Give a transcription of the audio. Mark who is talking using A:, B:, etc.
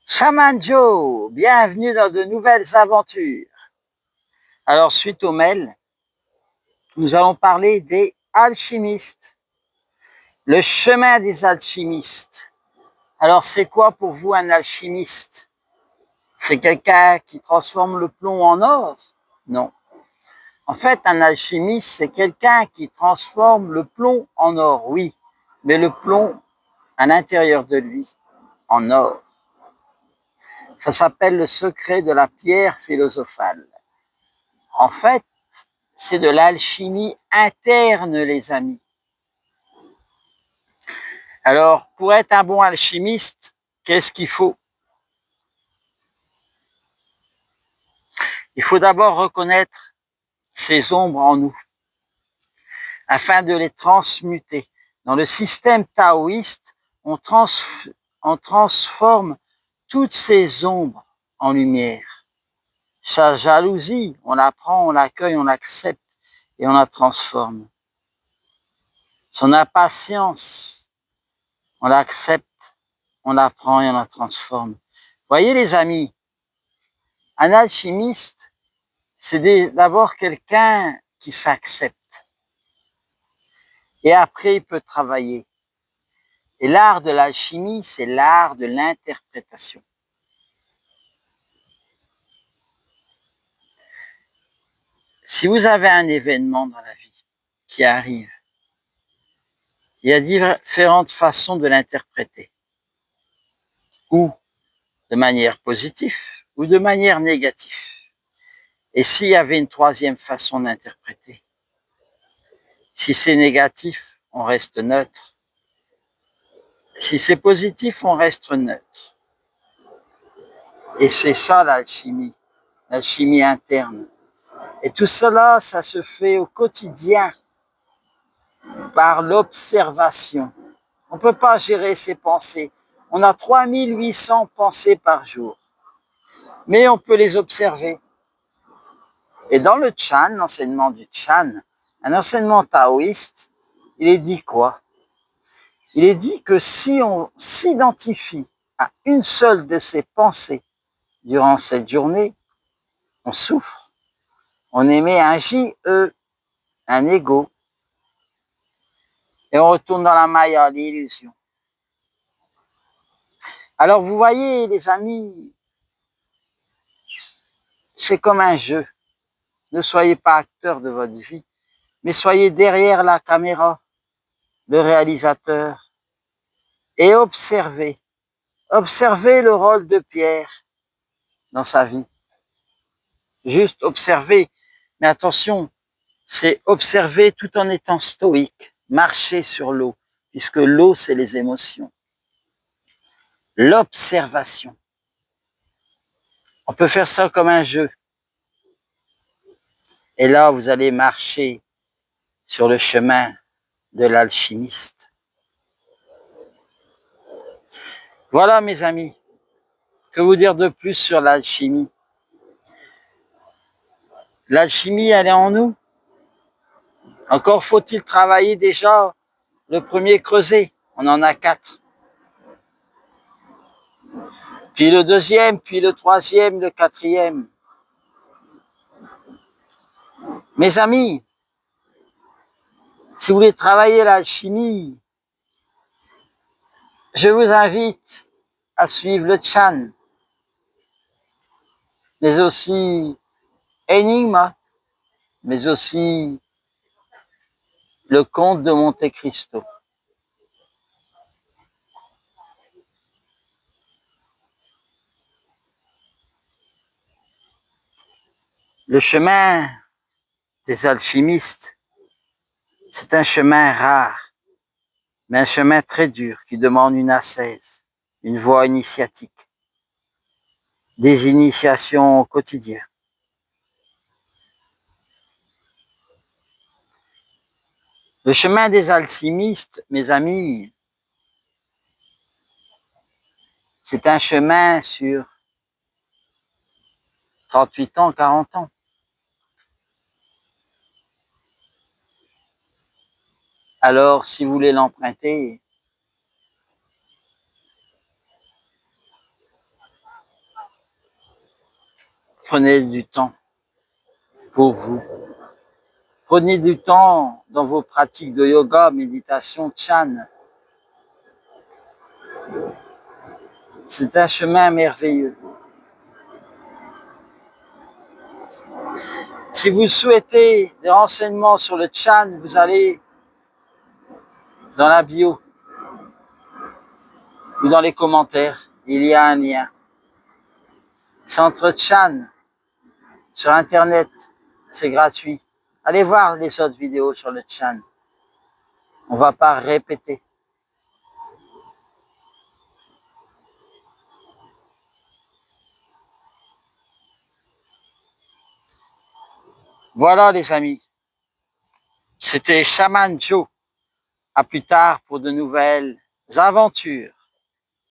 A: Shaman Joe, bienvenue dans de nouvelles aventures. Alors, suite au mail, nous allons parler des alchimistes. Le chemin des alchimistes. Alors, c'est quoi pour vous un alchimiste? C'est quelqu'un qui transforme le plomb en or? Non. En fait, un alchimiste, c'est quelqu'un qui transforme le plomb en or, oui, mais le plomb à l'intérieur de lui en or. Ça s'appelle le secret de la pierre philosophale. En fait, c'est de l'alchimie interne, les amis. Alors, pour être un bon alchimiste, qu'est-ce qu'il faut? Il faut d'abord reconnaître ces ombres en nous, afin de les transmuter. Dans le système taoïste, on transforme toutes ces ombres en lumière. Sa jalousie, on la prend, on l'accueille, on l'accepte et on la transforme. Son impatience, on l'accepte, on la prend et on la transforme. Voyez les amis, un alchimiste, c'est d'abord quelqu'un qui s'accepte. Et après, il peut travailler. Et l'art de l'alchimie, c'est l'art de l'interprétation. Si vous avez un événement dans la vie qui arrive, il y a différentes façons de l'interpréter. Ou de manière positive, ou de manière négative. Et s'il y avait une troisième façon d'interpréter, si c'est négatif, on reste neutre. Si c'est positif, on reste neutre. Et c'est ça l'alchimie interne. Et tout cela, ça se fait au quotidien par l'observation. On ne peut pas gérer ses pensées. On a 3800 pensées par jour. Mais on peut les observer. Et dans le Chan, l'enseignement du Chan, un enseignement taoïste, il est dit quoi? Il est dit que si on s'identifie à une seule de ces pensées durant cette journée, on souffre. On émet un J-E, un ego, et on retourne dans la maya, l'illusion. Alors vous voyez, les amis, c'est comme un jeu. Ne soyez pas acteur de votre vie, mais soyez derrière la caméra, le réalisateur, et observez. Observez le rôle de Pierre dans sa vie. Juste observer. Mais attention, c'est observer tout en étant stoïque, marcher sur l'eau, puisque l'eau, c'est les émotions. L'observation. On peut faire ça comme un jeu. Et là, vous allez marcher sur le chemin de l'alchimiste. Voilà, mes amis. Que vous dire de plus sur l'alchimie? L'alchimie, elle est en nous. Encore faut-il travailler déjà le premier creuset. On en a 4. Puis le deuxième, puis le troisième, le quatrième. Mes amis, si vous voulez travailler l'alchimie, je vous invite à suivre le Chan, mais aussi Enigma, mais aussi le Comte de Monte Cristo. Le chemin des alchimistes, c'est un chemin rare, mais un chemin très dur qui demande une ascèse, une voie initiatique, des initiations au quotidien. Le chemin des alchimistes, mes amis, c'est un chemin sur 38 ans, 40 ans. Alors, si vous voulez l'emprunter, Prenez du temps pour vous. Prenez du temps dans vos pratiques de yoga, méditation, Chan. C'est un chemin merveilleux. Si vous souhaitez des renseignements sur le Chan, vous allez dans la bio ou dans les commentaires. Il y a un lien. Centre Chan sur Internet, c'est gratuit. Allez voir les autres vidéos sur le Chan. On ne va pas répéter. Voilà les amis. C'était Shaman Joe. À plus tard pour de nouvelles aventures.